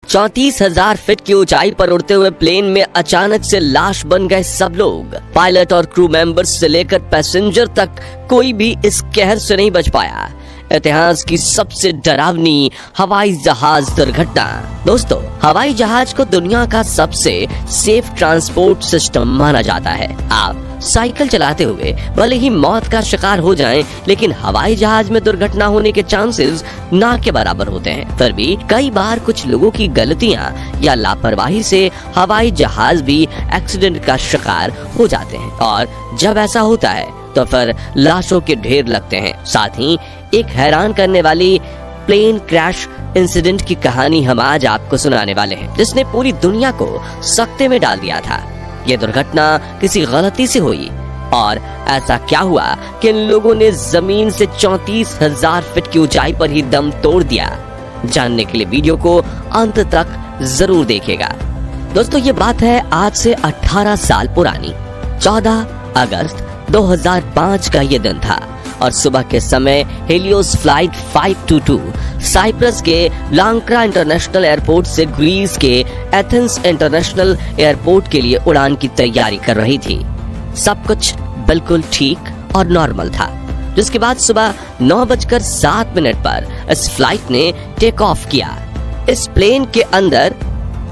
34,000 feet की ऊंचाई पर उड़ते हुए प्लेन में अचानक से लाश बन गए सब लोग। पायलट और क्रू मेंबर्स से लेकर पैसेंजर तक कोई भी इस कहर से नहीं बच पाया। इतिहास की सबसे डरावनी हवाई जहाज दुर्घटना। दोस्तों, हवाई जहाज को दुनिया का सबसे सेफ ट्रांसपोर्ट सिस्टम माना जाता है। आप साइकिल चलाते हुए भले ही मौत का शिकार हो जाएं, लेकिन हवाई जहाज में दुर्घटना होने के चांसेस ना के बराबर होते हैं। फिर भी कई बार कुछ लोगों की गलतियां या लापरवाही से हवाई जहाज भी एक्सीडेंट का शिकार हो जाते हैं, और जब ऐसा होता है तो फिर लाशों के ढेर लगते हैं। साथ ही एक हैरान करने वाली प्लेन क्रैश इंसिडेंट की कहानी हम आज आपको सुनाने वाले हैं, जिसने पूरी दुनिया को सकते में डाल दिया था। ये दुर्घटना किसी गलती से हुई, और ऐसा क्या हुआ कि इन लोगों ने जमीन से 34,000 फीट की ऊंचाई पर ही दम तोड़ दिया। जानने के लिए वीडियो को अंत तक जरूर देखिएगा। दोस्तों, ये बात है आज से 18 साल पुरानी। 14 अगस्त 2005 का ये दिन था, और सुबह के समय हेलियोस फ्लाइट 522 साइप्रस के लांक्रा इंटरनेशनल एयरपोर्ट से ग्रीस के एथेंस इंटरनेशनल एयरपोर्ट के लिए उड़ान की तैयारी कर रही थी। सब कुछ बिल्कुल ठीक और नॉर्मल था, जिसके बाद सुबह 9:07 पर इस फ्लाइट ने टेक ऑफ किया। इस प्लेन के अंदर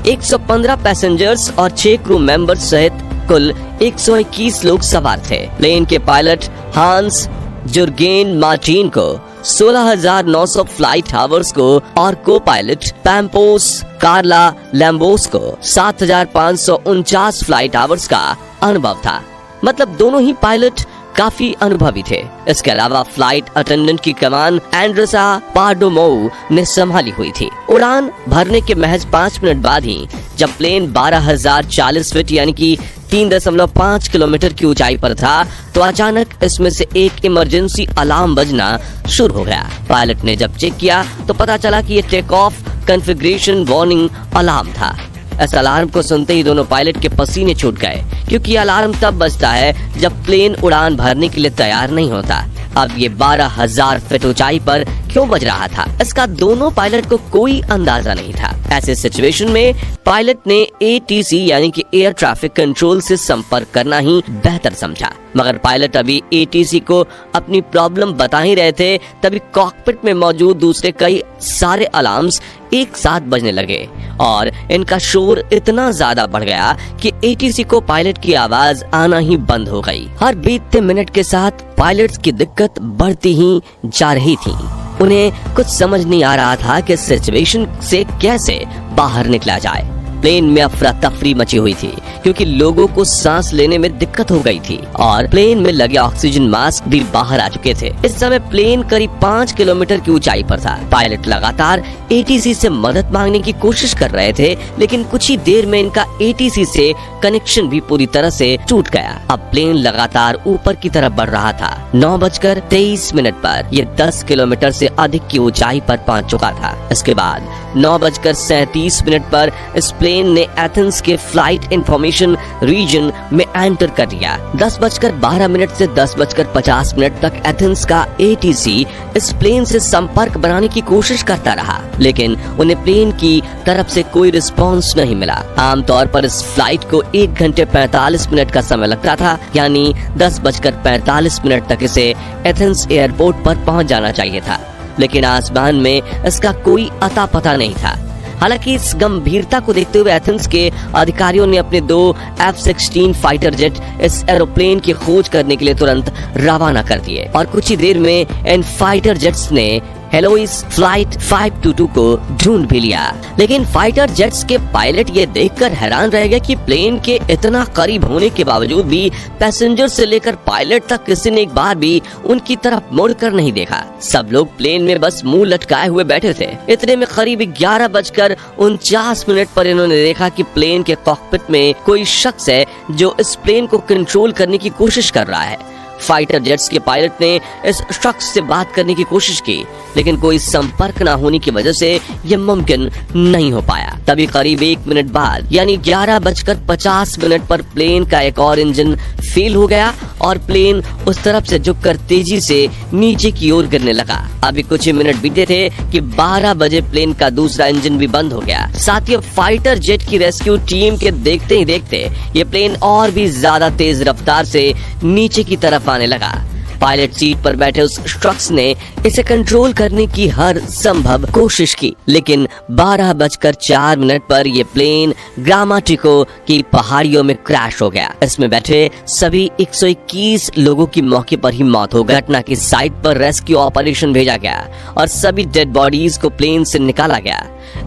115 पैसेंजर्स और 6 क्रू मेंबर्स सहित कुल 121 लोग सवार थे। प्लेन के पायलट हांस जुर्गेन मार्टिन को 16,900 फ्लाइट आवर्स को और को पायलट पैम्पोस कार्ला लैम्बोस को 7,549 फ्लाइट आवर्स का अनुभव था। मतलब दोनों ही पायलट काफी अनुभवी थे। इसके अलावा फ्लाइट अटेंडेंट की कमान एंड्रेसा पार्डोमोउ ने संभाली हुई थी। उड़ान भरने के महज 5 मिनट बाद ही जब प्लेन 12,040 फीट यानी कि 3.5 किलोमीटर की ऊंचाई पर था, तो अचानक इसमें से एक इमरजेंसी अलार्म बजना शुरू हो गया। पायलट ने जब चेक किया तो पता चला कि ये take off configuration warning alarm था। इस अलार्म को सुनते ही दोनों पायलट के पसीने छूट गए, क्योंकि अलार्म तब बजता है जब प्लेन उड़ान भरने के लिए तैयार नहीं होता। अब ये 12,000 फीट ऊंचाई पर क्यों बज रहा था, इसका दोनों पायलट को कोई अंदाजा नहीं था। ऐसे सिचुएशन में पायलट ने ATC यानी कि एयर ट्रैफिक कंट्रोल से संपर्क करना ही बेहतर समझा। मगर पायलट अभी ATC को अपनी प्रॉब्लम बता ही रहे थे, तभी कॉकपिट में मौजूद दूसरे कई सारे अलार्म्स एक साथ बजने लगे, और इनका शोर इतना ज्यादा बढ़ गया कि ATC को पायलट की आवाज आना ही बंद हो गई। हर बीतते मिनट के साथ पायलट्स की दिक्कत बढ़ती ही जा रही थी। उन्हें कुछ समझ नहीं आ रहा था कि सिचुएशन से कैसे बाहर निकला जाए। प्लेन में अफरा तफरी मची हुई थी, क्योंकि लोगों को सांस लेने में दिक्कत हो गई थी, और प्लेन में लगे ऑक्सीजन मास्क भी बाहर आ चुके थे। इस समय प्लेन करीब 5 किलोमीटर की ऊंचाई पर था। पायलट लगातार ATC से मदद मांगने की कोशिश कर रहे थे, लेकिन कुछ ही देर में इनका ATC से कनेक्शन भी पूरी तरह से टूट गया। अब प्लेन लगातार ऊपर की तरफ बढ़ रहा था। 9:23 पर यह 10 किलोमीटर से अधिक की ऊंचाई पर पहुंच चुका था। इसके बाद 9:37 पर इस प्लेन ने एथेंस के फ्लाइट इंफॉर्मेशन रीजन में एंटर कर दिया। 10:12 से 10:50 तक एथेंस का ATC इस प्लेन से संपर्क बनाने की कोशिश करता रहा, लेकिन उन्हें प्लेन की तरफ से कोई रिस्पांस नहीं मिला। आमतौर पर इस फ्लाइट को 1 घंटे 45 मिनट का समय लगता था, यानी 10:45 तक इसे एथेंस एयरपोर्ट पर पहुंच जाना चाहिए था, लेकिन आसमान में इसका कोई अता पता नहीं था। हालांकि इस गंभीरता को देखते हुए एथेंस के अधिकारियों ने अपने 2 F-16 फाइटर जेट इस एरोप्लेन की खोज करने के लिए तुरंत रवाना कर दिए, और कुछ ही देर में इन फाइटर जेट्स ने हेलोइस फ्लाइट 522 को ढूंढ भी लिया। लेकिन फाइटर जेट्स के पायलट ये देखकर हैरान रह गए कि प्लेन के इतना करीब होने के बावजूद भी पैसेंजर से लेकर पायलट तक किसी ने एक बार भी उनकी तरफ मुड़कर नहीं देखा। सब लोग प्लेन में बस मुंह लटकाए हुए बैठे थे। इतने में करीब 11:49 पर इन्होंने देखा कि प्लेन के कॉकपिट में कोई शख्स है जो इस प्लेन को कंट्रोल करने की कोशिश कर रहा है। फाइटर जेट्स के पायलट ने इस शख्स से बात करने की कोशिश की, लेकिन कोई संपर्क न होने की वजह से यह मुमकिन नहीं हो पाया। तभी करीब 1 मिनट बाद यानी 11:50 पर प्लेन का एक और इंजन फेल हो गया और प्लेन उस तरफ से झुककर तेजी से नीचे की ओर गिरने लगा। अभी कुछ ही मिनट बीते थे कि 12 बजे प्लेन का दूसरा इंजन भी बंद हो गया। साथ ही फाइटर जेट की रेस्क्यू टीम के देखते ही देखते ये प्लेन और भी ज्यादा तेज रफ्तार से नीचे की तरफ आने लगा। पायलट सीट पर बैठे उस शख्स ने इसे कंट्रोल करने की हर संभव कोशिश की, लेकिन 12:04 पर यह प्लेन ग्रामाटिको की पहाड़ियों में क्रैश हो गया। इसमें बैठे सभी 121 लोगों की मौके पर ही मौत हो गई। घटना की साइट पर रेस्क्यू ऑपरेशन भेजा गया और सभी डेड बॉडीज को प्लेन से निकाला गया।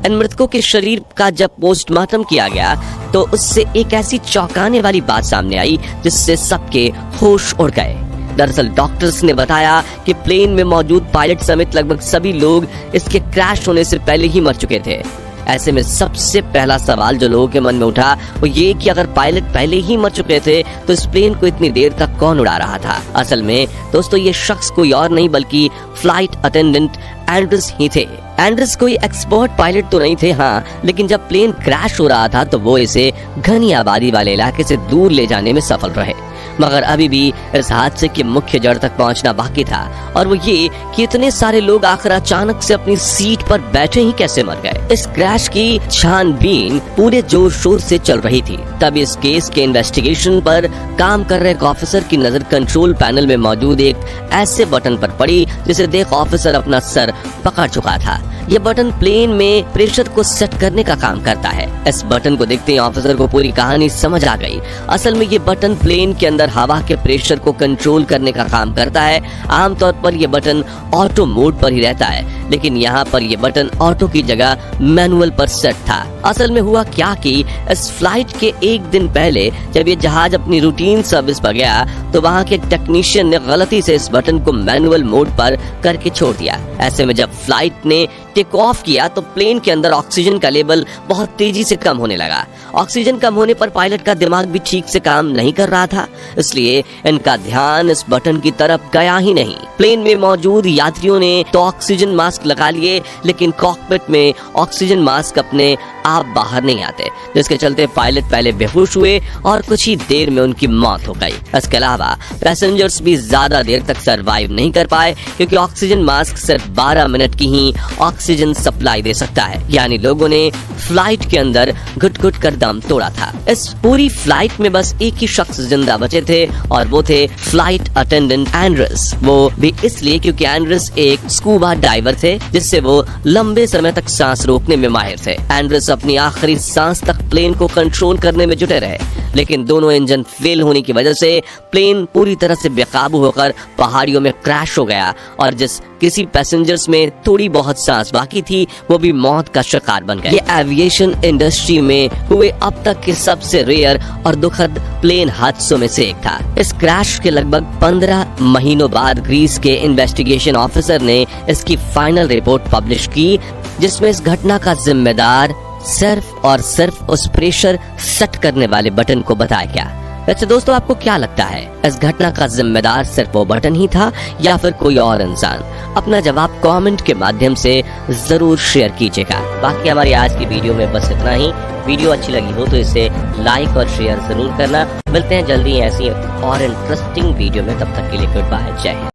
इन मृतकों के शरीर का जब पोस्टमार्टम किया गया तो उससे एक ऐसी चौंकाने वाली बात सामने आई जिससे सबके होश उड़ गए। दरअसल डॉक्टर्स ने बताया कि प्लेन में मौजूद पायलट समेत लगभग सभी लोग इसके क्रैश होने से पहले ही मर चुके थे। ऐसे में सबसे पहला सवाल जो लोगों के मन में उठा वो ये कि अगर पायलट पहले ही मर चुके थे तो इस प्लेन को इतनी देर तक कौन उड़ा रहा था। असल में दोस्तों ये शख्स कोई और नहीं बल्कि फ्लाइट अटेंडेंट एंड्रस ही थे। एंड्रस कोई एक्सपर्ट पायलट तो नहीं थे, हाँ, लेकिन जब प्लेन क्रैश हो रहा था तो वो इसे घनी आबादी वाले इलाके से दूर ले जाने में सफल रहे। मगर अभी भी इस हादसे की मुख्य जड़ तक पहुंचना बाकी था और वो ये कि इतने सारे लोग आखिर अचानक से अपनी सीट पर बैठे ही कैसे मर गए। इस क्रैश की छानबीन पूरे जोर शोर से चल रही थी। तब इस केस के इन्वेस्टिगेशन पर काम कर रहे एक ऑफिसर की नजर कंट्रोल पैनल में मौजूद एक ऐसे बटन पर पड़ी जिसे देख ऑफिसर अपना सर पकड़ चुका था। ये बटन प्लेन में प्रेशर को सेट करने का काम करता है। इस बटन को देखते ही ऑफिसर को पूरी कहानी समझ आ गई। असल में ये बटन प्लेन के अंदर हवा के प्रेशर को कंट्रोल करने का काम करता है। आमतौर पर ये बटन ऑटो मोड पर ही रहता है, लेकिन यहाँ पर ये बटन ऑटो की जगह मैनुअल पर सेट था। असल में हुआ क्या कि इस फ्लाइट के एक दिन पहले जब ये जहाज अपनी रूटीन सर्विस पर गया तो वहाँ के टेक्नीशियन ने गलती से इस बटन को मैनुअल मोड पर करके छोड़ दिया। ऐसे में जब फ्लाइट ने टेक ऑफ किया तो प्लेन के अंदर ऑक्सीजन का लेवल बहुत तेजी से कम होने लगा। ऑक्सीजन कम होने पर पायलट का दिमाग भी ठीक से काम नहीं कर रहा था, इसलिए इनका ध्यान इस बटन की तरफ गया ही नहीं। प्लेन में मौजूद यात्रियों ने तो ऑक्सीजन मास्क लगा लिए, लेकिन कॉकपिट में ऑक्सीजन मास्क अपने आप बाहर नहीं आते, जिसके चलते पायलट पहले बेहोश हुए और कुछ ही देर में उनकी मौत हो गई। इसके अलावा पैसेंजर्स भी ज्यादा देर तक सरवाइव नहीं कर पाए क्योंकि ऑक्सीजन मास्क सिर्फ 12 मिनट की ही ऑक्सीजन सप्लाई दे सकता है। यानी लोगों ने फ्लाइट के अंदर घुट-घुट कर दम तोड़ा था। इस पूरी फ्लाइट में बस एक ही शख्स जिंदा बचे थे और वो थे फ्लाइट अटेंडेंट एंड्रस। वो भी इसलिए क्योंकि एंड्रस एक स्कूबा डाइवर थे, जिससे वो लंबे समय तक सांस रोकने में माहिर थे। एंड्रस अपनी आखिरी सांस तक प्लेन को कंट्रोल करने में जुटे रहे, लेकिन दोनों इंजन फेल होने की वजह से प्लेन पूरी तरह से बेकाबू होकर पहाड़ियों में क्रैश हो गया और जिस किसी पैसेंजर्स में थोड़ी बहुत सांस बाकी थी वो भी मौत का शिकार बन गए। ये एविएशन इंडस्ट्री में हुए अब तक के सबसे रेयर और दुखद प्लेन हादसों में से एक था। इस क्रैश के लगभग 15 महीनों बाद ग्रीस के इन्वेस्टिगेशन ऑफिसर ने इसकी फाइनल रिपोर्ट पब्लिश की, जिसमें इस घटना का जिम्मेदार सिर्फ और सिर्फ उस प्रेशर सेट करने वाले बटन को बताया गया। वैसे दोस्तों आपको क्या लगता है, इस घटना का जिम्मेदार सिर्फ वो बटन ही था या फिर कोई और इंसान? अपना जवाब कमेंट के माध्यम से जरूर शेयर कीजिएगा। बाकी हमारी आज की वीडियो में बस इतना ही। वीडियो अच्छी लगी हो तो इसे लाइक और शेयर जरूर करना। मिलते हैं जल्दी ऐसी और इंटरेस्टिंग वीडियो में, तब तक के लिए गुड बाय, जय हिंद।